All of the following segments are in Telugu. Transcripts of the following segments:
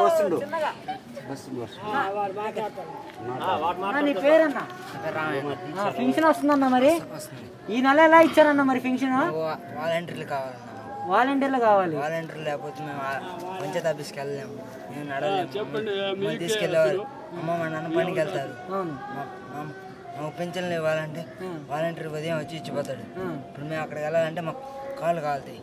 వస్తుండు నీ పేరన్నా ఫంక్షన్ వస్తుందన్నా మరి ఈ నెల ఎలా ఇచ్చారన్నా మరి ఫంక్షన్ వాలంటీర్లు కావాలన్నా వాలంటీర్లు కావాలి వాలంటీర్లు లేకపోతే మేము పంచాయతీ ఆఫీస్కి వెళ్ళలేము మేము నడవలేము తీసుకెళ్ళేవారు అమ్మ మా నాన్న పనికి వెళ్తారు మాకు పింఛన్లు ఇవ్వాలంటే వాలంటీర్ ఉదయం వచ్చి ఇచ్చిపోతాడు ఇప్పుడు మేము అక్కడికి వెళ్ళాలంటే మాకు కాళ్ళు కాలుతాయి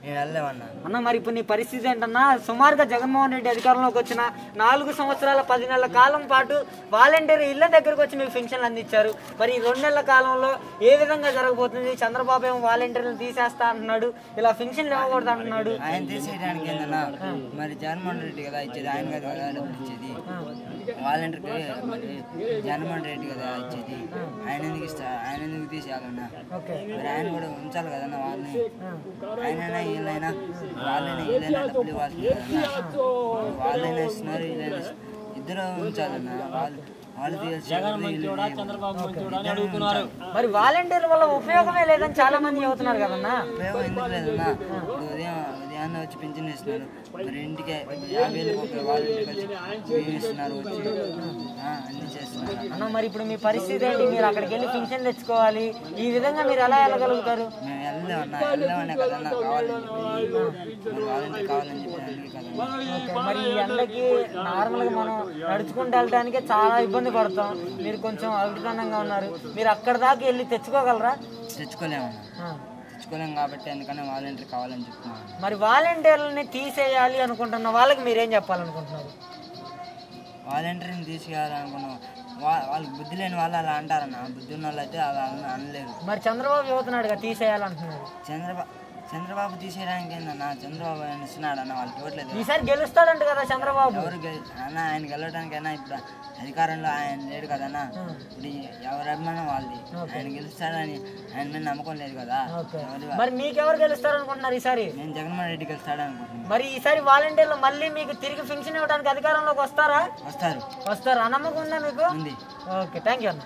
మేము వెళ్ళలేమన్నా అన్న మరి ఇప్పుడు నీ పరిస్థితి ఏంటన్నా సుమారుగా జగన్మోహన్ రెడ్డి అధికారంలోకి వచ్చిన 4 సంవత్సరాల 10 నెలల కాలం పాటు వాలంటీర్ ఇళ్ల దగ్గరకు వచ్చి మీకు పెన్షన్లు అందించారు మరి ఈ 2 నెలల కాలంలో ఏ విధంగా జరగబోతుంది చంద్రబాబు ఏమో వాలంటీర్లు తీసేస్తా అంటున్నాడు ఇలా పెన్షన్లు ఇవ్వకూడదు అంటున్నాడు ఆయన తీసేయడానికి ఏందన్నా మరి జగన్మోహన్ రెడ్డి కదా ఇచ్చేది ఆయన కదా డబ్బులు ఇచ్చేది వాలంటీర్కి మరి జగన్మోహన్ రెడ్డి కదా ఇచ్చేది ఆయన ఎందుకు తీసేయాలన్నా మరి ఆయన కూడా ఉంచాలి కదన్నా వాళ్ళని ఆయనైనా వీళ్ళైనా వీళ్ళైనా డబ్బులు ఇవ్వాల్సింది కదన్నా వాళ్ళైనా ఇస్తున్నారు వీళ్ళైనా ఇద్దరు ఉంచాలన్నా మరి వాలంటీర్ల వల్ల ఉపయోగమే లేదని చాలా మంది చెబుతున్నారు కదన్నా ఉపయోగం ఎందుకు లేదన్నా ఇప్పుడు ఉదయాన్నే వచ్చి పింఛన్ ఇస్తున్నారు మరి ఇంటికి 50,000 వాలంటీర్ ఇస్తున్నారు వచ్చి అన్ని చేస్తున్నారు అన్న మరి ఇప్పుడు మీ పరిస్థితి ఏంటి మీరు అక్కడికి వెళ్ళి పింఛన్ తెచ్చుకోవాలి ఈ విధంగా మీరు ఎలా వెళ్ళగలుగుతారు మేము వెళ్ళలేమనే కదన్నా కావాలని చెప్పి వాలంటీర్ కావాలని చెప్పి కదన్నా మరి ఈ ఎండకి నార్మల్ గా మనం నడుచుకుంటూ వెళ్ళడానికి చాలా ఇబ్బంది పడతాం మీరు కొంచెం అవిటితనంగా ఉన్నారు మీరు అక్కడ దాకా వెళ్ళి తెచ్చుకోగలరా తెచ్చుకోలేము కాబట్టి అందుకనే వాలంటీర్ కావాలని చెప్తున్నాను మరి వాలంటీర్లని తీసేయాలి అనుకుంటున్న వాళ్ళకి మీరేం చెప్పాలనుకుంటున్నారు వాలంటీర్ని తీసేయాలనుకున్నాం వాళ్ళకి బుద్ధి లేని వాళ్ళు అలా అంటారన్న బుద్ధి ఉన్న వాళ్ళు అయితే అలా అనలేరు మరి చంద్రబాబు చెబుతున్నాడు తీసేయాలంటున్నారు చంద్రబాబు తీసేయడానికి ఏందన్నా చంద్రబాబు ఆయన ఇస్తున్నాడు అన్న వాళ్ళకి ఇవ్వట్లేదు ఈసారి గెలుస్తాడంట కదా చంద్రబాబు ఎవరు అన్న ఆయన గెలవడానికైనా ఇప్పుడు అధికారంలో ఆయన లేడు కదన్నా ఇప్పుడు ఎవరి అభిమానం వాళ్ళది ఆయన గెలుస్తాడని ఆయన మీద నమ్మకం లేదు కదా మరి మీకెవరు గెలుస్తారనుకుంటున్నారు ఈసారి నేను జగన్మోహన్ రెడ్డి గెలుస్తాడు అనుకుంటున్నాను మరి ఈసారి వాలంటీర్లు మళ్ళీ మీకు తిరిగి పెన్షన్ ఇవ్వడానికి అధికారంలోకి వస్తారా వస్తారు ఆ నమ్మకం ఉందా మీకు ఉంది ఓకే థ్యాంక్ యూ అన్న